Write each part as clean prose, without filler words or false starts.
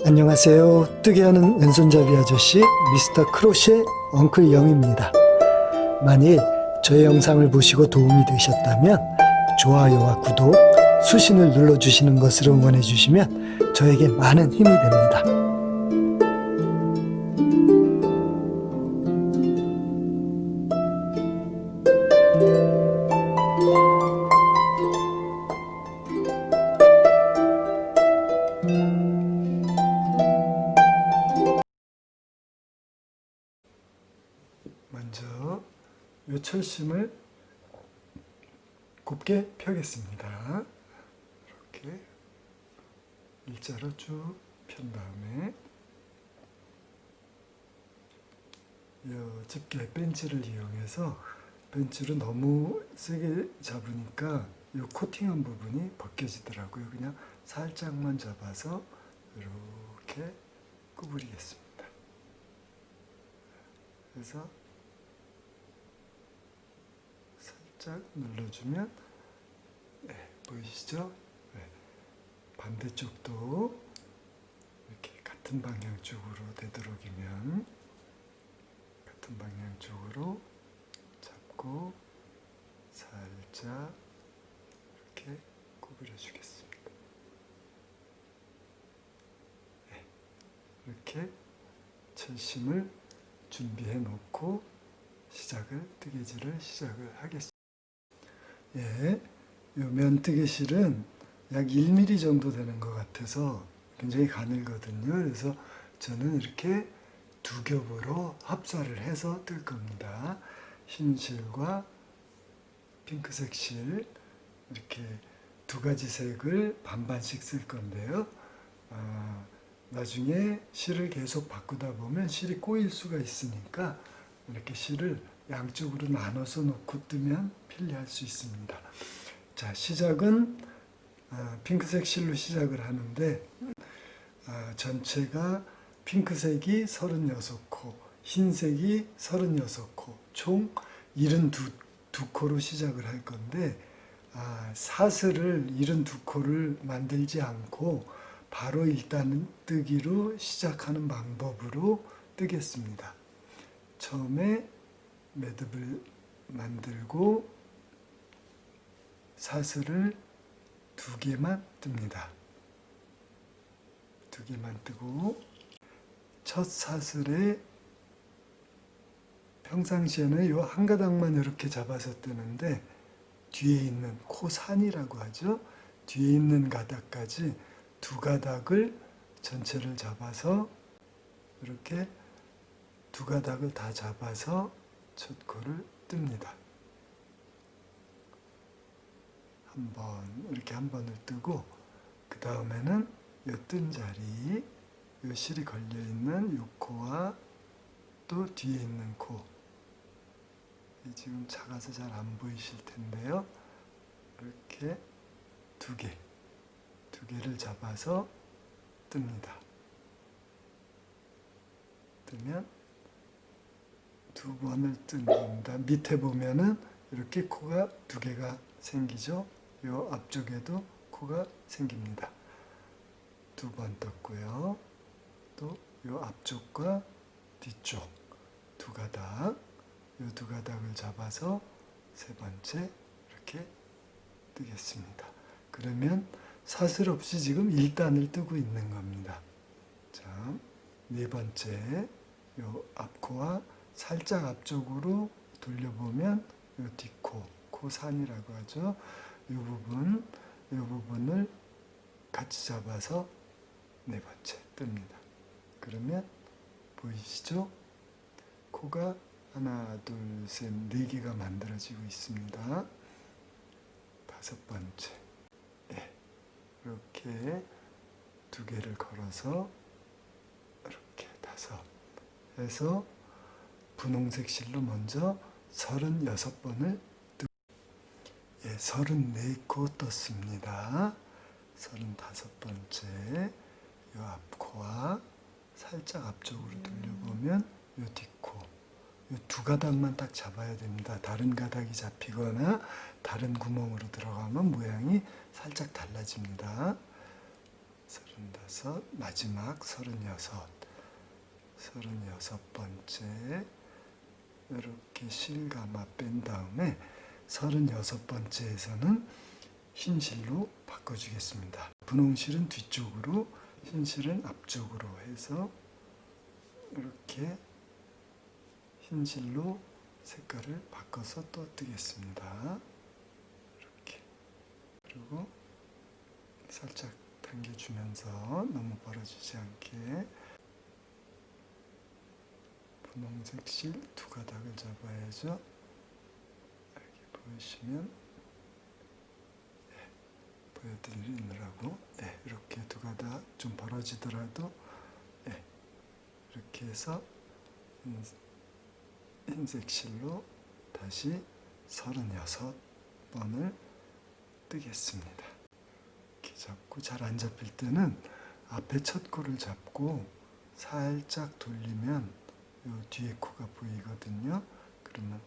안녕하세요. 뜨게 하는 왼손잡이 아저씨 미스터 크로셰 엉클 영입니다. 만일 저의 영상을 보시고 도움이 되셨다면 좋아요와 구독, 수신을 눌러주시는 것으로 응원해 주시면 저에게 많은 힘이 됩니다. 먼저 이 철심을 곱게 펴겠습니다. 이렇게 일자로 쭉 편 다음에 이 집게 벤치를 이용해서 벤치로 너무 세게 잡으니까 이 코팅한 부분이 벗겨지더라고요. 그냥 살짝만 잡아서 이렇게 구부리겠습니다. 그래서 살짝 눌러주면 보이시죠? 반대쪽도 이렇게 같은 방향 쪽으로 되도록이면 같은 방향 쪽으로 잡고 살짝 이렇게 구부려 주겠습니다. 이렇게 철심을 준비해 놓고 뜨개질을 시작을 하겠습니다. 이 면뜨개실은 약 1mm 정도 되는 것 같아서 굉장히 가늘거든요. 그래서 저는 이렇게 두 겹으로 합사를 해서 뜰 겁니다. 흰 실과 핑크색 실 이렇게 두 가지 색을 반반씩 쓸 건데요. 나중에 실을 계속 바꾸다 보면 실이 꼬일 수가 있으니까 이렇게 실을 양쪽으로 나눠서 놓고 뜨면 편리할 수 있습니다. 자, 시작은 핑크색 실로 시작을 하는데 전체가 핑크색이 36코, 흰색이 36코, 총 72코로 시작을 할 건데 사슬을 72코를 만들지 않고 바로 일단 뜨기로 시작하는 방법으로 뜨겠습니다. 처음에 매듭을 만들고 사슬을 2개만 뜹니다. 2개만 뜨고 첫 사슬에 평상시에는 이 한 가닥만 이렇게 잡아서 뜨는데 뒤에 있는 코산이라고 하죠. 뒤에 있는 가닥까지 2가닥을 전체를 잡아서 이렇게 2가닥을 다 잡아서 첫 코를 뜹니다. 이렇게 한 번을 뜨고 그 다음에는 이 뜬 자리, 이 실이 걸려 있는 이 코와 또 뒤에 있는 코, 지금 작아서 잘 안 보이실 텐데요. 이렇게 2개를 잡아서 뜹니다. 뜨면 2번을 뜬 겁니다. 밑에 보면은 이렇게 코가 2개가 생기죠. 이 앞쪽에도 코가 생깁니다. 2번 떴고요. 또 이 앞쪽과 뒤쪽 2가닥, 이 2가닥을 잡아서 3번째 이렇게 뜨겠습니다. 그러면 사슬 없이 지금 1단을 뜨고 있는 겁니다. 자, 4번째 이 앞코와 살짝 앞쪽으로 돌려보면 이 뒷코, 코산이라고 하죠. 이 부분을 같이 잡아서 4번째 뜹니다. 그러면 보이시죠? 코가 하나, 둘, 셋, 4개가 만들어지고 있습니다. 5번째. 이렇게 2개를 걸어서 이렇게 5 해서 분홍색 실로 먼저 36번을 34코 떴습니다. 35번째 이 앞코와 살짝 앞쪽으로 돌려보면 이 뒷코, 이 2가닥만 딱 잡아야 됩니다. 다른 가닥이 잡히거나 다른 구멍으로 들어가면 모양이 살짝 달라집니다. 35, 마지막 36번째 이렇게 실감아 뺀 다음에 36번째에서는 흰 실로 바꿔주겠습니다. 분홍실은 뒤쪽으로, 흰 실은 앞쪽으로 해서 이렇게 흰 실로 색깔을 바꿔서 또 뜨겠습니다. 이렇게. 그리고 살짝 당겨주면서 너무 벌어지지 않게 분홍색 실 2가닥을 잡아야죠. 이렇게 보시면 보여드리느라고 이렇게 2가닥 좀 벌어지더라도 이렇게 해서 흰색 실로 다시 36번을 뜨겠습니다. 이렇게 잡고 잘 안 잡힐 때는 앞에 첫 코를 잡고 살짝 돌리면 요 뒤에 코가 보이거든요. 그러면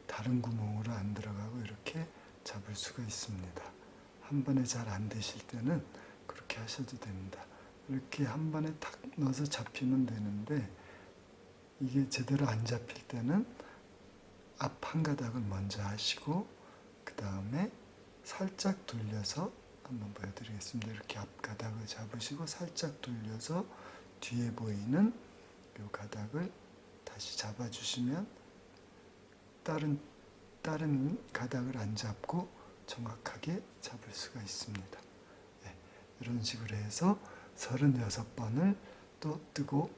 다른 구멍으로 안 들어가고 이렇게 잡을 수가 있습니다. 한 번에 잘 안 되실 때는 그렇게 하셔도 됩니다. 이렇게 한 번에 탁 넣어서 잡히면 되는데 이게 제대로 안 잡힐 때는 앞 한 가닥을 먼저 하시고 그 다음에 살짝 돌려서 한번 보여드리겠습니다. 이렇게 앞 가닥을 잡으시고 살짝 돌려서 뒤에 보이는 이 가닥을 다시 잡아주시면 다른 가닥을 안 잡고 정확하게 잡을 수가 있습니다. 이런 식으로 해서 36번을 또 뜨고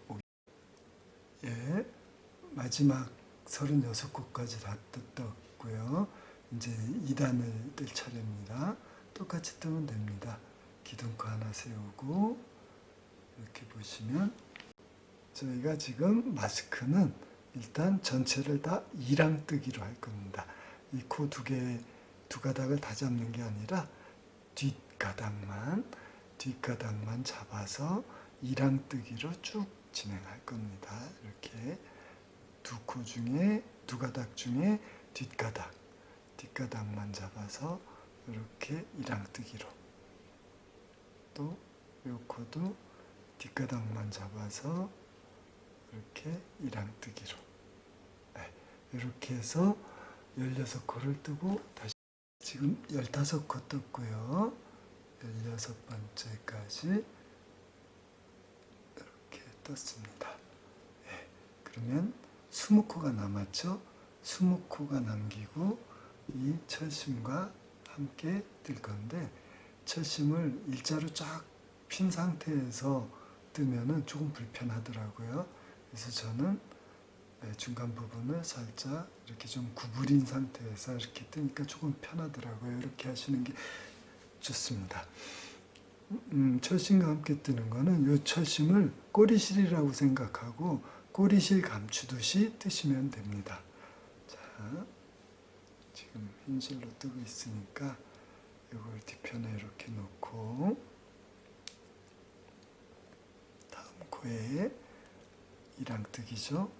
마지막 36코까지 다 떴고요. 이제 2단을 뜰 차례입니다. 똑같이 뜨면 됩니다. 기둥코 하나 세우고 이렇게 보시면 저희가 지금 마스크는 일단 전체를 다 2랑 뜨기로 할 겁니다. 이 코 2가닥을 다 잡는 게 아니라 뒷가닥만 잡아서 2랑 뜨기로 쭉 진행할 겁니다. 이렇게 2가닥 중에 뒷가닥만 잡아서 이렇게 2랑 뜨기로, 또 이 코도 뒷가닥만 잡아서 이렇게 2랑 뜨기로, 이렇게 해서 16코를 뜨고 다시 지금 15코 떴고요. 16번째까지 이렇게 떴습니다. 그러면 20코가 남았죠. 20코가 남기고 이 철심과 함께 뜰 건데, 철심을 일자로 쫙 핀 상태에서 뜨면은 조금 불편하더라고요. 그래서 저는 중간 부분을 살짝 이렇게 좀 구부린 상태에서 이렇게 뜨니까 조금 편하더라고요. 이렇게 하시는 게 좋습니다. 철심과 함께 뜨는 거는 이 철심을 꼬리실이라고 생각하고 꼬리실 감추듯이 뜨시면 됩니다. 자, 지금 흰실로 뜨고 있으니까 이걸 뒤편에 이렇게 놓고 다음 코에 2랑 뜨기죠.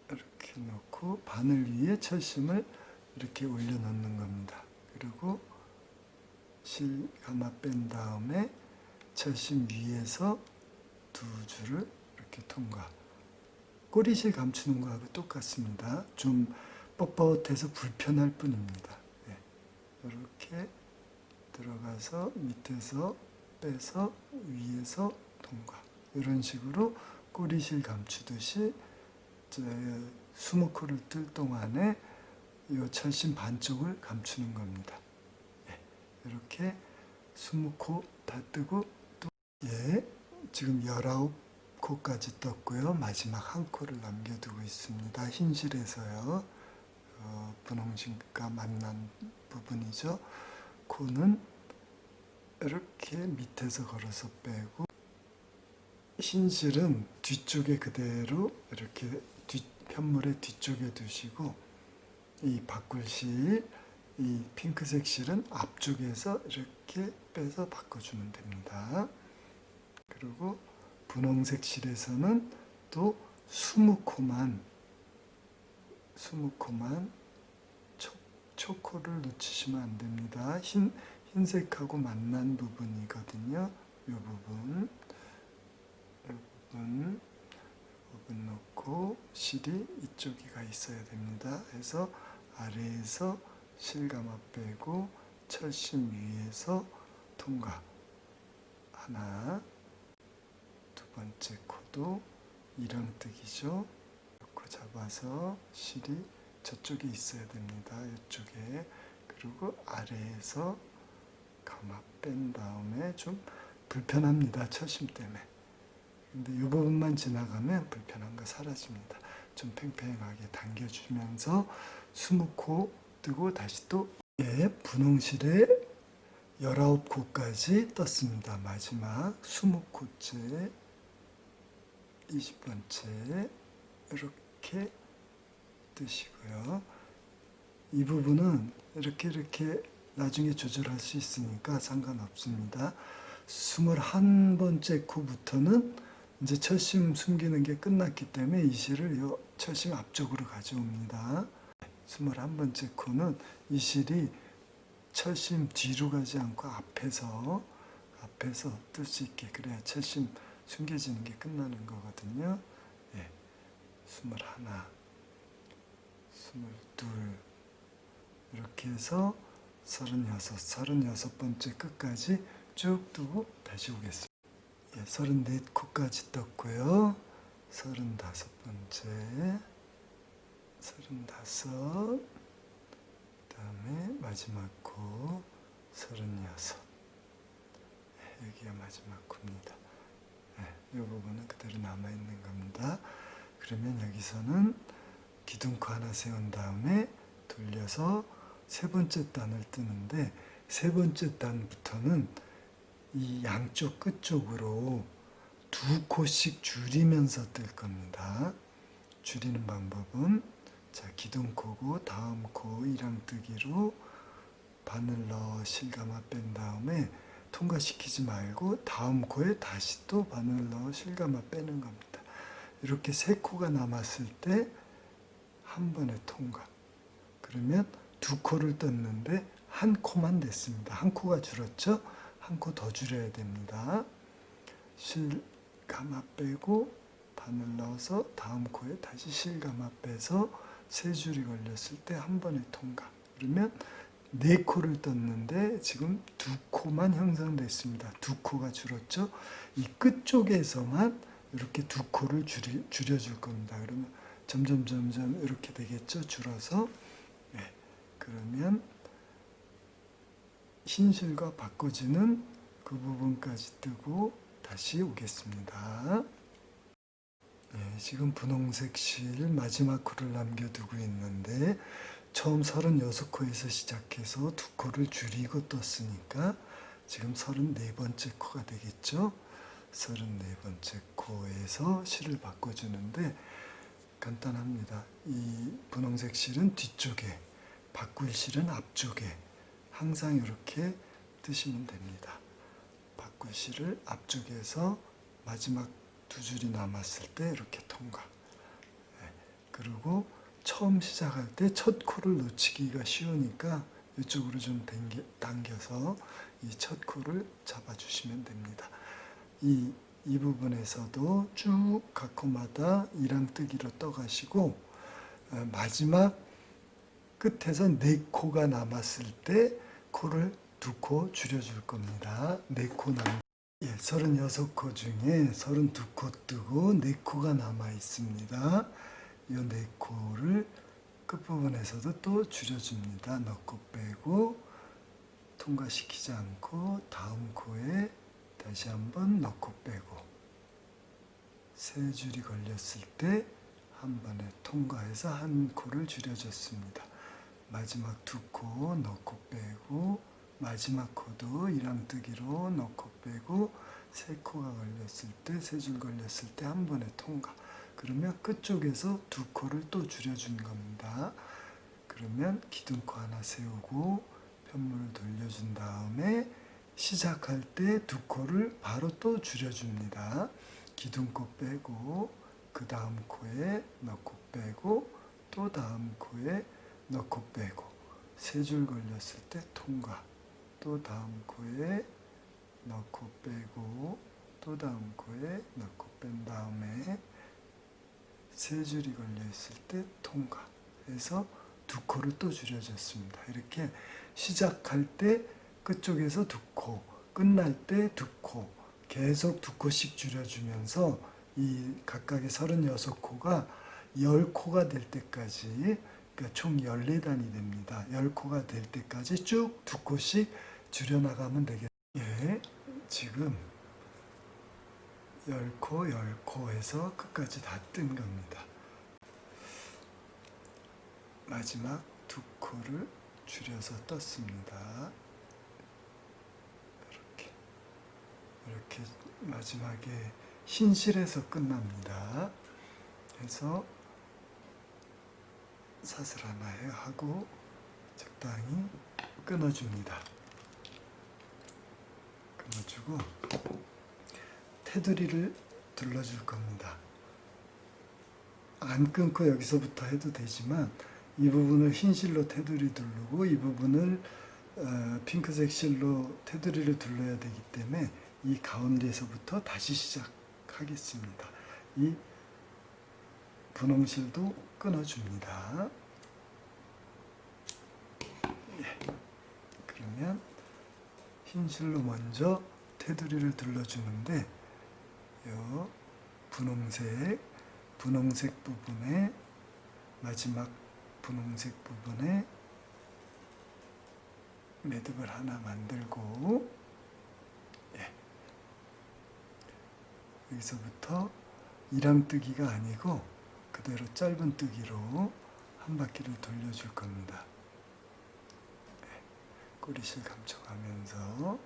이렇게 놓고 바늘 위에 철심을 이렇게 올려놓는 겁니다. 그리고 실 감아 뺀 다음에 철심 위에서 2줄을 이렇게 통과. 꼬리실 감추는 거하고 똑같습니다. 좀 뻣뻣해서 불편할 뿐입니다. 이렇게 들어가서 밑에서 빼서 위에서 통과. 이런 식으로 꼬리실 감추듯이 20코를 뜰 동안에 이 철심 반쪽을 감추는 겁니다. 이렇게 20코 다 뜨고 또 지금 19코까지 떴고요. 마지막 한 코를 남겨두고 있습니다. 흰실에서요. 분홍실과 만난 부분이죠. 코는 이렇게 밑에서 걸어서 빼고, 흰실은 뒤쪽에 그대로 이렇게 편물의 뒤쪽에 두시고, 이 바꿀실, 이 핑크색 실은 앞쪽에서 이렇게 빼서 바꿔주면 됩니다. 그리고 분홍색 실에서는 또 20코만 초코를 놓치시면 안 됩니다. 흰색하고 만난 부분이거든요. 이 부분, 부분 넣고 실이 이쪽이가 있어야 됩니다. 그래서 아래에서 실감아 빼고 철심 위에서 통과. 하나, 두 번째 코도 이랑뜨기죠. 이렇게 잡아서 실이 저쪽에 있어야 됩니다. 이쪽에. 그리고 아래에서 감아 뺀 다음에 좀 불편합니다. 철심 때문에. 근데 이 부분만 지나가면 불편한 거 사라집니다. 좀 팽팽하게 당겨주면서 20코 뜨고 다시 또 분홍실에 19코까지 떴습니다. 마지막 20코째 20번째 이렇게 뜨시고요. 이 부분은 이렇게 나중에 조절할 수 있으니까 상관없습니다. 21번째 코부터는 이제 철심 숨기는 게 끝났기 때문에 이 실을 요 철심 앞쪽으로 가져옵니다. 21번째 코는 이 실이 철심 뒤로 가지 않고 앞에서 뜰 수 있게 그래야 철심 숨겨지는 게 끝나는 거거든요. 21, 22 이렇게 해서 36번째 끝까지 쭉 뜨고 다시 오겠습니다. 34코까지 떴고요. 35번째 35 그다음에 마지막 코 36 여기가 마지막 코입니다. 이 부분은 그대로 남아있는 겁니다. 그러면 여기서는 기둥코 하나 세운 다음에 돌려서 세 번째 단을 뜨는데 세 번째 단부터는 이 양쪽 끝쪽으로 2코씩 줄이면서 뜰 겁니다. 줄이는 방법은 기둥코고 다음 코 이랑뜨기로 바늘 넣어 실감아 뺀 다음에 통과시키지 말고 다음 코에 다시 또 바늘 넣어 실감아 빼는 겁니다. 이렇게 3코가 남았을 때 한 번에 통과. 그러면 2코를 떴는데 한 코만 됐습니다. 한 코가 줄었죠? 한 코 더 줄여야 됩니다. 실감아 빼고 바늘 넣어서 다음 코에 다시 실감아 빼서 3줄이 걸렸을 때 한 번에 통과. 그러면 4코를 떴는데 지금 2코만 형성됐습니다. 2코가 줄었죠? 이 끝쪽에서만 이렇게 2코를 줄여줄 겁니다. 그러면 점점 이렇게 되겠죠? 줄어서. 그러면 흰실과 바꿔지는 그 부분까지 뜨고 다시 오겠습니다. 지금 분홍색 실 마지막 코를 남겨두고 있는데 처음 36코에서 시작해서 2코를 줄이고 떴으니까 지금 34번째 코가 되겠죠. 34번째 코에서 실을 바꿔주는데 간단합니다. 이 분홍색 실은 뒤쪽에, 바꿀 실은 앞쪽에 항상 이렇게 뜨시면 됩니다. 바꿀 실을 앞쪽에서 마지막 2줄이 남았을 때 이렇게 통과. 그리고 처음 시작할 때 첫 코를 놓치기가 쉬우니까 이쪽으로 좀 당겨서 이 첫 코를 잡아주시면 됩니다. 이 부분에서도 쭉 각 코마다 이랑뜨기로 떠가시고 마지막 끝에서 4코가 남았을 때 코를 2코 줄여줄 겁니다. 4코 36코 중에 32코 뜨고 4코가 남아 있습니다. 이 4코를 끝부분에서도 또 줄여줍니다. 넣고 빼고 통과시키지 않고 다음 코에 다시 한번 넣고 빼고 3줄이 걸렸을 때 한 번에 통과해서 한 코를 줄여줬습니다. 마지막 2코 넣고 빼고 마지막 코도 이랑뜨기로 넣고 빼고 3코가 걸렸을 때 3줄 걸렸을 때 한 번에 통과. 그러면 끝쪽에서 2코를 또 줄여준 겁니다. 그러면 기둥코 하나 세우고 편물을 돌려준 다음에 시작할 때 2코를 바로 또 줄여줍니다. 기둥코 빼고 그 다음 코에 넣고 빼고 또 다음 코에 넣고 빼고 3줄 걸렸을 때 통과. 또 또 다음 코에 넣고 빼고 또 다음 코에 넣고 뺀 다음에 세 줄이 걸려 있을 때 통과해서 두 코를 또 줄여줬습니다. 이렇게 시작할 때 끝쪽에서 두 코, 끝날 때 두 코, 계속 두 코씩 줄여주면서 이 각각의 36코가 10코가 될 때까지, 그러니까 총 14단이 됩니다. 10코가 될 때까지 쭉 두 코씩 줄여나가면 되겠습니다. 예, 지금 10코, 10코 해서 끝까지 다 뜬 겁니다. 마지막 두 코를 줄여서 떴습니다. 이렇게 마지막에 흰 실에서 끝납니다. 그래서 사슬 하나 하고 적당히 끊어줍니다. 끊어주고 테두리를 둘러줄 겁니다. 안 끊고 여기서부터 해도 되지만 이 부분을 흰 실로 테두리 두르고 이 부분을 핑크색 실로 테두리를 둘러야 되기 때문에 이 가운데에서부터 다시 시작하겠습니다. 이 분홍실도 끊어줍니다. 예. 그러면 흰 실로 먼저 테두리를 둘러주는데 요 분홍색 부분에 마지막 분홍색 부분에 매듭을 하나 만들고 예. 여기서부터 이랑뜨기가 아니고 그대로 짧은 뜨기로 한 바퀴를 돌려줄 겁니다. 예. 꼬리실 감춰가면서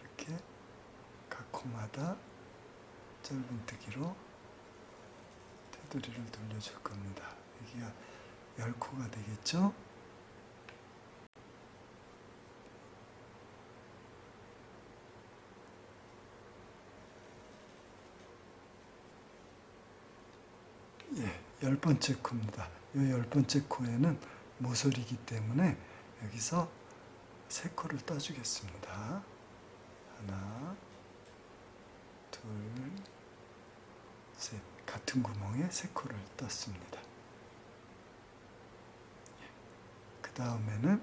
이렇게 각 코마다 짧은 뜨기로 테두리를 돌려줄 겁니다. 여기가 10코가 되겠죠? 예, 10번째 코입니다. 이 10번째 코에는 모서리이기 때문에 여기서 3코를 떠주겠습니다. 하나, 둘, 셋. 같은 구멍에 3코를 떴습니다. 그 다음에는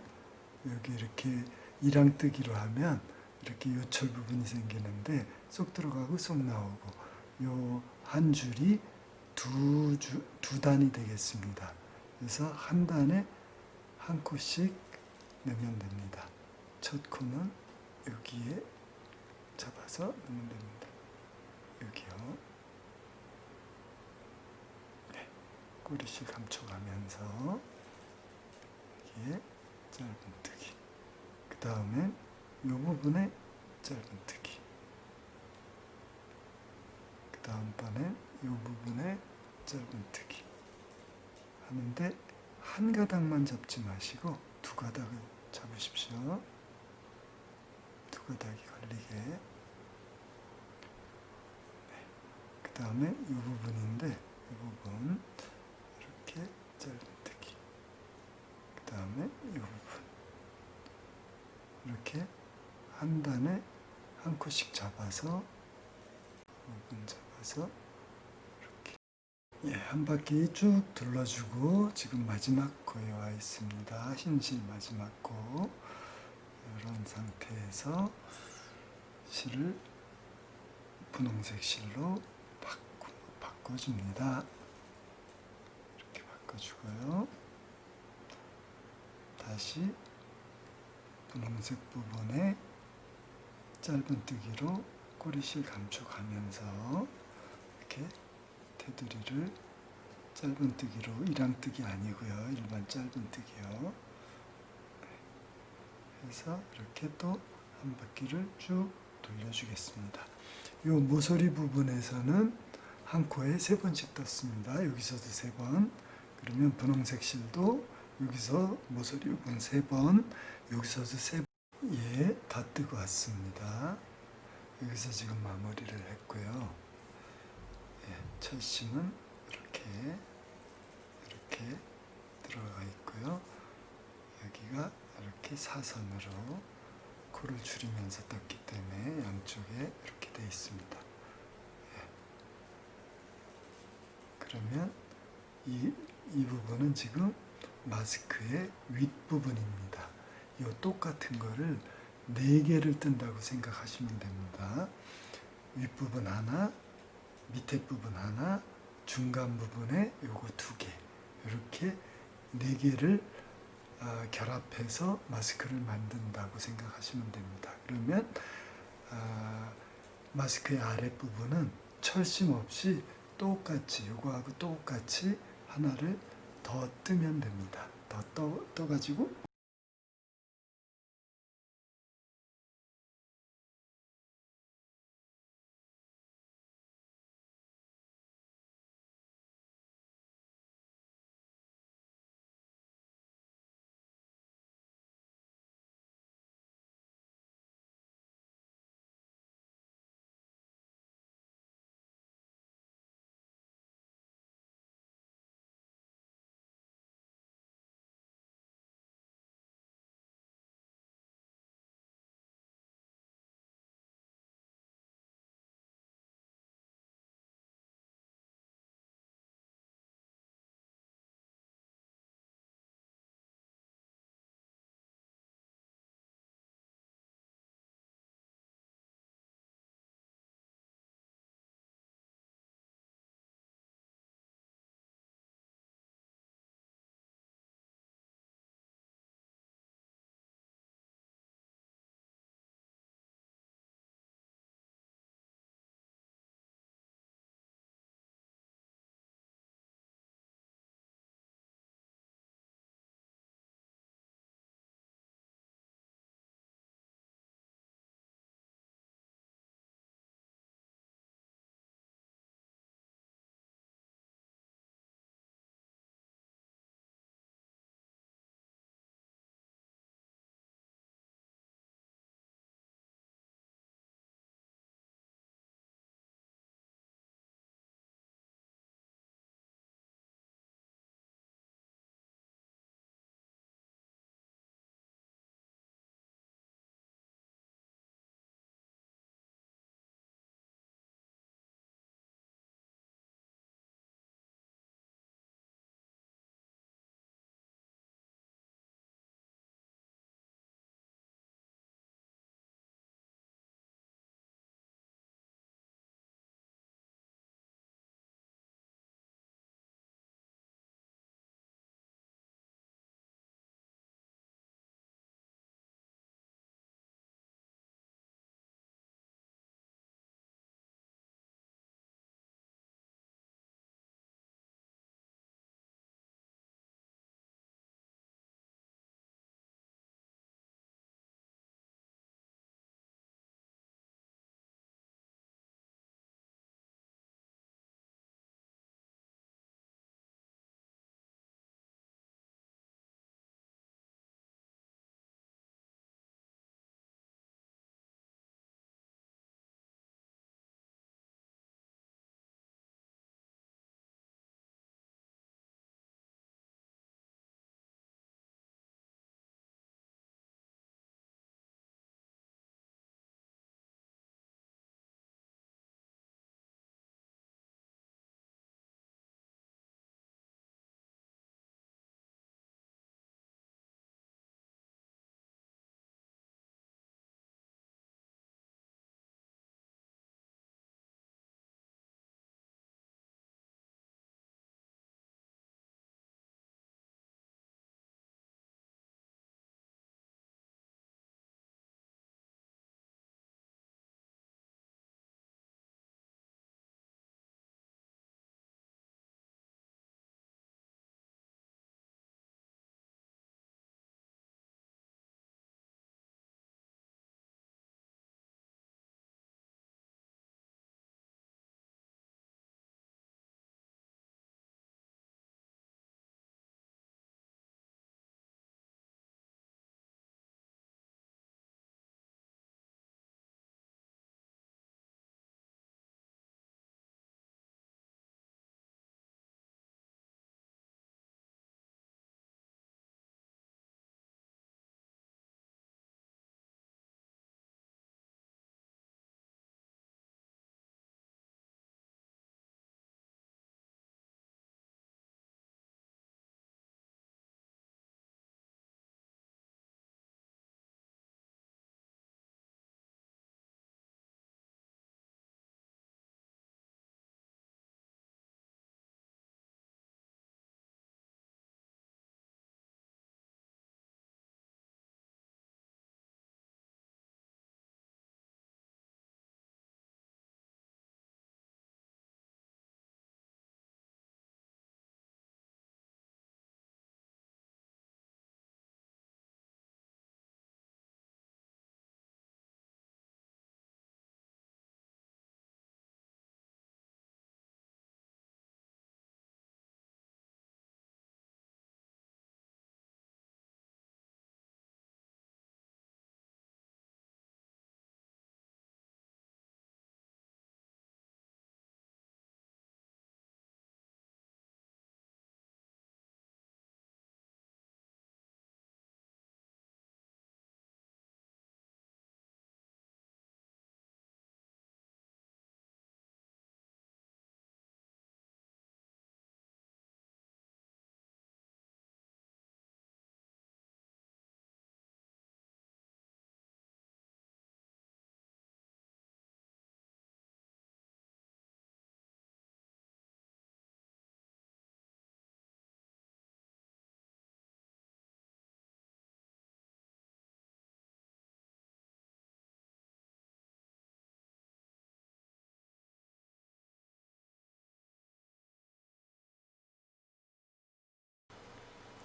여기 이렇게 이랑뜨기로 하면 이렇게 요철 부분이 생기는데 쏙 들어가고 쏙 나오고 요 한 줄이 두 단이 되겠습니다. 그래서 한 단에 한 코씩 넣으면 됩니다. 첫 코는 여기에 잡아서 넣으면 됩니다. 여기요. 네. 꼬리실 감춰가면서 여기에 짧은뜨기. 그 다음에 이 부분에 짧은뜨기. 그 다음번에 이 부분에 짧은뜨기 하는데 한 가닥만 잡지 마시고 두 가닥을 잡으십시오. 두 가닥이 걸리게. 네. 그 다음에 이 부분인데 이 부분 이렇게 짧은뜨기. 그 다음에 이 부분 이렇게 한 단에 한 코씩 잡아서 부분 잡아서 이렇게 한 바퀴 쭉 둘러주고 지금 마지막 코에 와 있습니다. 흰실 마지막 코. 이런 상태에서 실을 분홍색 실로 바꿔줍니다. 이렇게 바꿔주고요. 다시 분홍색 부분에 짧은뜨기로 꼬리실 감춰가면서 이렇게 테두리를 짧은뜨기로 이랑뜨기 아니고요. 일반 짧은뜨기요. 해서 이렇게 또 한 바퀴를 쭉 돌려주겠습니다. 이 모서리 부분에서는 한 코에 3번씩 떴습니다. 여기서도 3번. 그러면 분홍색 실도 여기서 모서리 부분 3번, 여기서도 3번. 예, 다 뜨고 왔습니다. 여기서 지금 마무리를 했고요. 예, 첫 심은 이렇게 들어가 있고요. 여기가 이렇게 사선으로 코를 줄이면서 떴기 때문에 양쪽에 이렇게 되어 있습니다. 예. 그러면 이 부분은 지금 마스크의 윗부분입니다. 이 똑같은 거를 4개를 뜬다고 생각하시면 됩니다. 윗부분 하나, 밑에 부분 하나, 중간 부분에 요거 2개, 이렇게 4개를 결합해서 마스크를 만든다고 생각하시면 됩니다. 그러면 마스크의 아랫부분은 철심 없이 똑같이 요거하고 똑같이 하나를 더 뜨면 됩니다. 더 떠가지고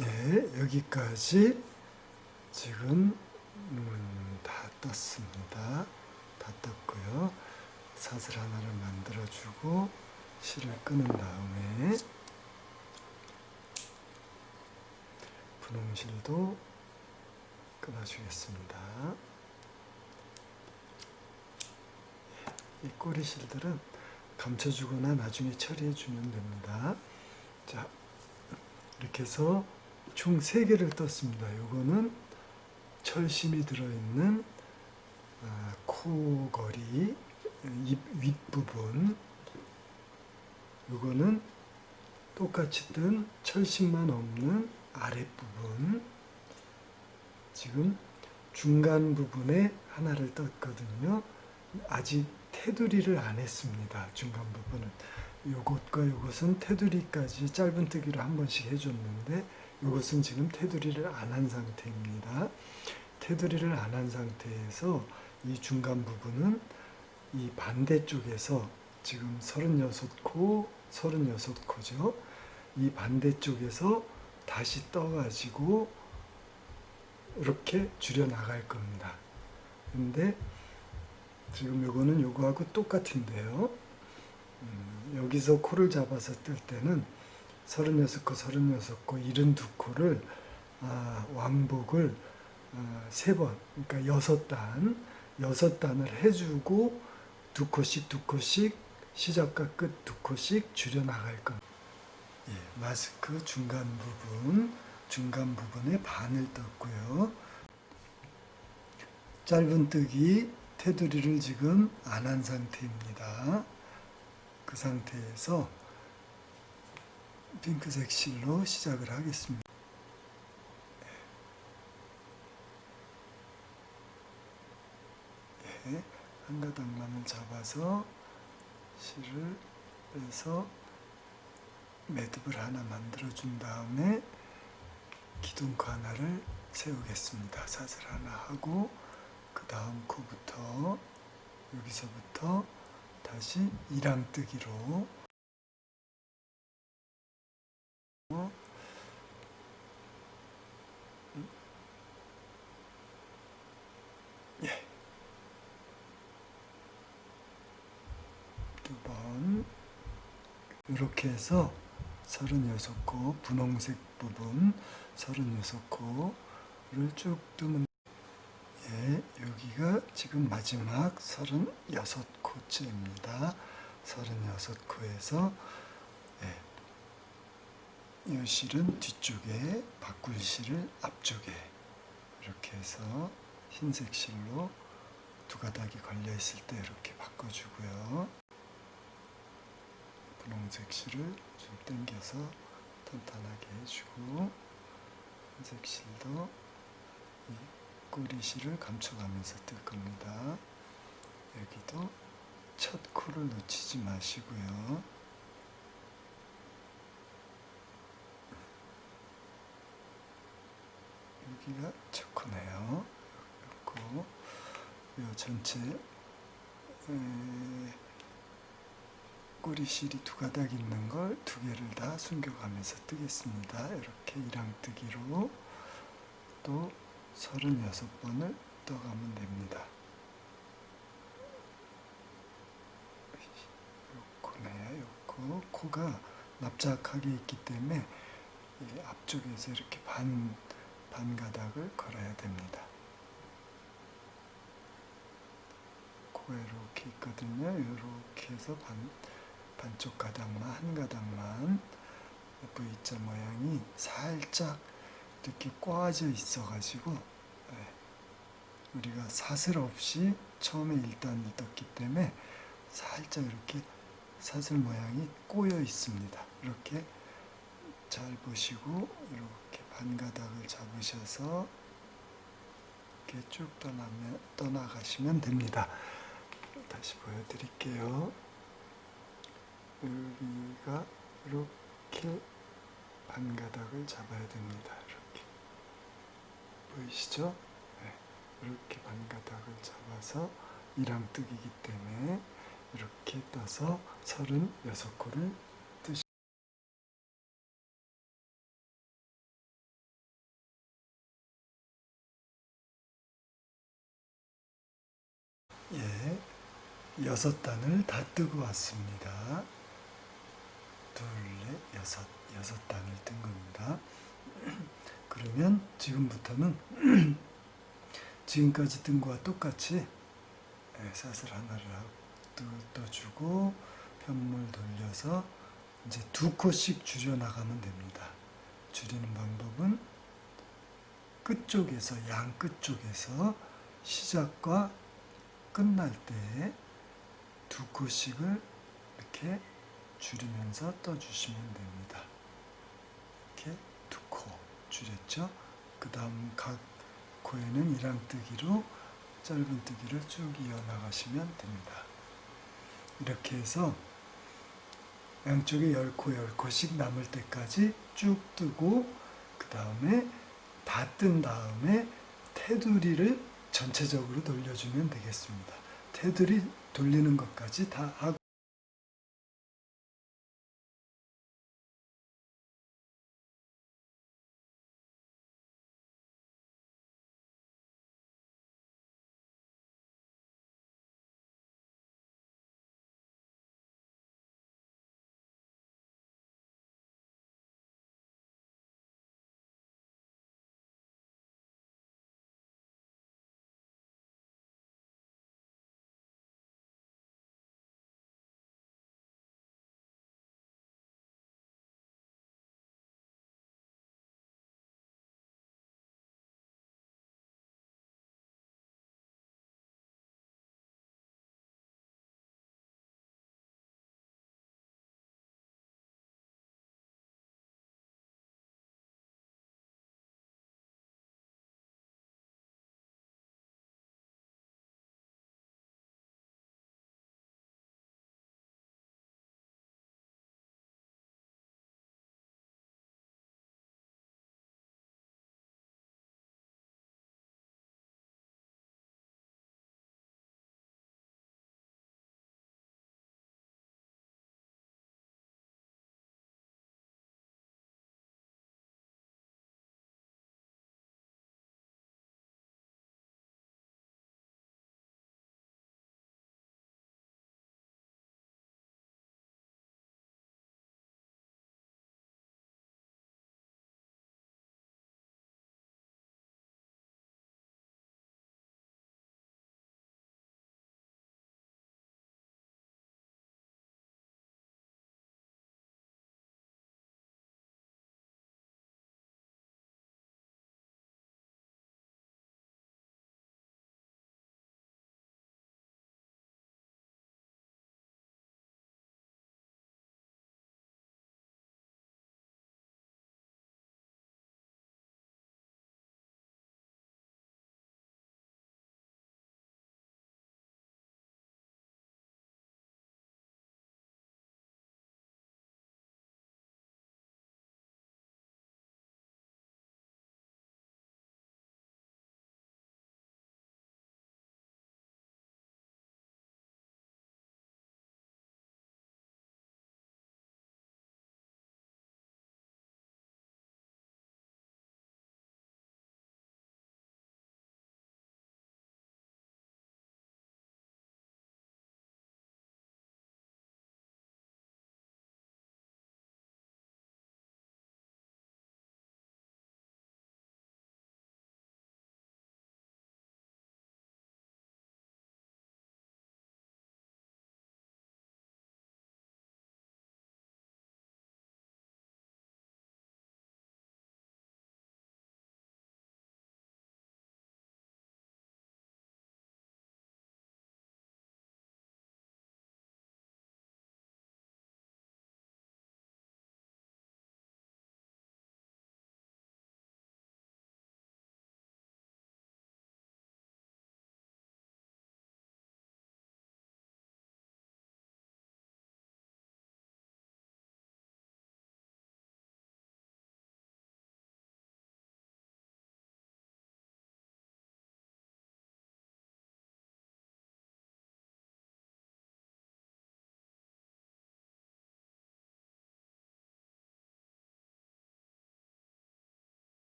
예, 여기까지 지금 다 떴습니다. 다 떴고요. 사슬 하나를 만들어주고 실을 끄는 다음에 분홍실도 끊어주겠습니다. 이 꼬리실들은 감춰주거나 나중에 처리해주면 됩니다. 자, 이렇게 해서 총 3개를 떴습니다. 요거는 철심이 들어있는 코걸이 입 윗부분, 요거는 똑같이 뜬 철심만 없는 아랫부분, 지금 중간 부분에 하나를 떴거든요. 아직 테두리를 안 했습니다. 중간 부분은. 요것과 요것은 테두리까지 짧은뜨기로 한 번씩 해줬는데 요것은 지금 테두리를 안 한 상태입니다. 테두리를 안 한 상태에서 이 중간 부분은 이 반대쪽에서 지금 36코, 36코죠. 이 반대쪽에서 다시 떠가지고 이렇게 줄여 나갈 겁니다. 근데 지금 요거는 요거하고 똑같은데요. 여기서 코를 잡아서 뜰 때는 36코, 36코, 72코를 왕복을 3번, 그러니까 6단을 해주고 2코씩 시작과 끝 2코씩 줄여 나갈 겁니다. 예, 마스크 중간 부분에 반을 떴고요. 짧은뜨기 테두리를 지금 안 한 상태입니다. 그 상태에서 핑크색 실로 시작을 하겠습니다. 예, 한 가닥만을 잡아서 실을 빼서 매듭을 하나 만들어 준 다음에 기둥코 하나를 세우겠습니다. 사슬 하나 하고 그 다음 코부터 여기서부터 다시 이랑뜨기로 예, 2번 이렇게 해서 36코 분홍색 부분 36코를 쭉 뜨면 예, 여기가 지금 마지막 36코째입니다. 36코에서 예, 이 실은 뒤쪽에 바꿀 실을 앞쪽에 이렇게 해서 흰색 실로 2가닥이 걸려 있을 때 이렇게 바꿔주고요. 분홍색 실을 좀 당겨서 탄탄하게 해주고 흰색 실도 이 꼬리실을 감춰가면서 뜰 겁니다. 여기도 첫 코를 놓치지 마시고요. 여기가 첫 코네요. 그리고 이 전체 꼬리실이 2가닥 있는 걸 2개를 다 숨겨가면서 뜨겠습니다. 이렇게 이랑뜨기로 또 36번을 떠가면 됩니다. 요코네요. 요코. 코가 납작하게 있기 때문에 앞쪽에서 이렇게 반가닥을 걸어야 됩니다. 코가 이렇게 있거든요. 이렇게 해서 반쪽 가닥만, 한 가닥만 V자 모양이 살짝 이렇게 꽈져 있어가지고 우리가 사슬 없이 처음에 1단을 떴기 때문에 살짝 이렇게 사슬 모양이 꼬여 있습니다. 이렇게 잘 보시고 이렇게 반가닥을 잡으셔서 이렇게 쭉 떠나가시면 됩니다. 다시 보여드릴게요. 여기가 이렇게 반가닥을 잡아야 됩니다. 이렇게 보이시죠? 네. 이렇게 반가닥을 잡아서 이랑뜨기이기 때문에 이렇게 떠서 36코를 6단을 다 뜨고 왔습니다. 둘, 넷, 여섯 단을 뜬 겁니다. 그러면 지금부터는 지금까지 뜬 거와 똑같이 사슬 하나를 떠주고 편물 돌려서 이제 2코씩 줄여 나가면 됩니다. 줄이는 방법은 끝쪽에서 양 끝쪽에서 시작과 끝날 때 2코씩을 이렇게 줄이면서 떠주시면 됩니다. 이렇게 2코 줄였죠. 그 다음 각 코에는 이랑뜨기로 짧은뜨기를 쭉 이어나가시면 됩니다. 이렇게 해서 양쪽에 10코 남을 때까지 쭉 뜨고 그 다음에 다 뜬 다음에 테두리를 전체적으로 돌려주면 되겠습니다. 테두리 돌리는 것까지 다 하고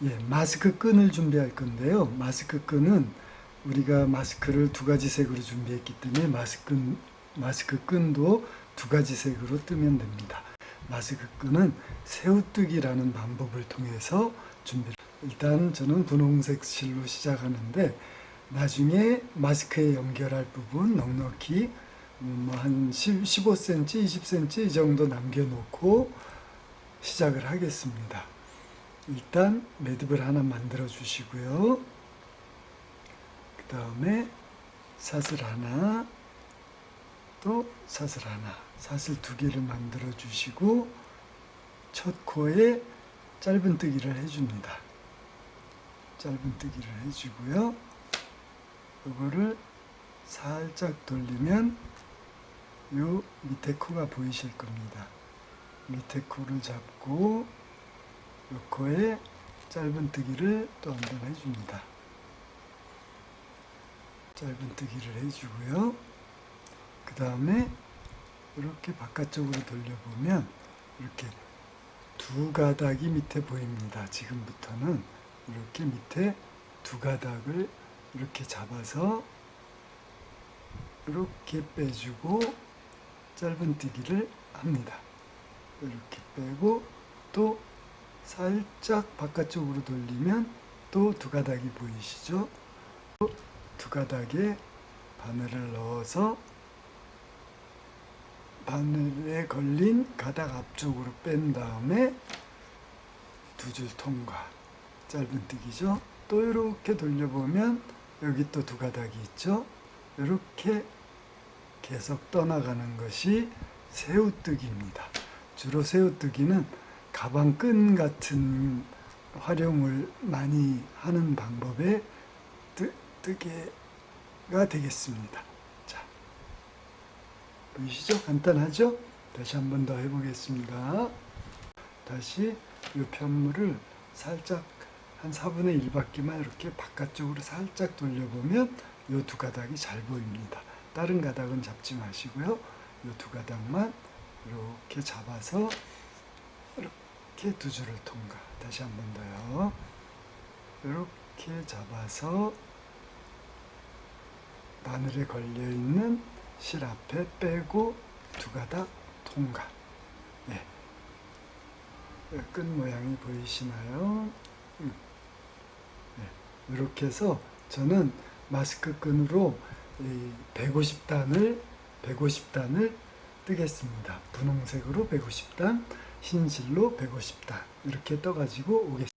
예, 마스크 끈을 준비할 건데요. 마스크 끈은 우리가 마스크를 두 가지 색으로 준비했기 때문에 마스크 끈도 두 가지 색으로 뜨면 됩니다. 마스크 끈은 새우뜨기라는 방법을 통해서 일단 저는 분홍색 실로 시작하는데 나중에 마스크에 연결할 부분 넉넉히 한 15cm, 20cm 이 정도 남겨놓고 시작을 하겠습니다. 일단 매듭을 하나 만들어 주시고요. 그 다음에 사슬 하나, 또 사슬 하나, 사슬 두 개를 만들어 주시고 첫 코에 짧은뜨기를 해줍니다. 짧은뜨기를 해주고요. 이거를 살짝 돌리면 요 밑에 코가 보이실 겁니다. 밑에 코를 잡고 요 코에 짧은뜨기를 또 한 번 해줍니다. 짧은뜨기를 해주고요. 그 다음에 이렇게 바깥쪽으로 돌려보면 이렇게 두 가닥이 밑에 보입니다. 지금부터는 이렇게 밑에 두 가닥을 이렇게 잡아서 이렇게 빼주고 짧은뜨기를 합니다. 이렇게 빼고 또 살짝 바깥쪽으로 돌리면 또 두 가닥이 보이시죠? 두 가닥에 바늘을 넣어서 바늘에 걸린 가닥 앞쪽으로 뺀 다음에 두 줄 통과. 짧은뜨기죠? 또 이렇게 돌려보면 여기 또 두 가닥이 있죠? 이렇게 계속 떠나가는 것이 새우뜨기입니다. 주로 새우뜨기는 가방 끈 같은 활용을 많이 하는 방법의 뜨개가 되겠습니다. 자, 보이시죠? 간단하죠? 다시 한 번 더 해보겠습니다. 다시 이 편물을 살짝 한 4분의 1바퀴만 이렇게 바깥쪽으로 살짝 돌려보면 이 두 가닥이 잘 보입니다. 다른 가닥은 잡지 마시고요. 이 두 가닥만 이렇게 잡아서 이렇게 두 줄을 통과. 다시 한 번 더요. 이렇게 잡아서 바늘에 걸려있는 실 앞에 빼고 두 가닥 통과. 네. 끈 모양이 보이시나요? 네. 이렇게 해서 저는 마스크 끈으로 150단을 뜨겠습니다. 분홍색으로 150단, 흰 실로 150단 이렇게 떠가지고 오겠습니다.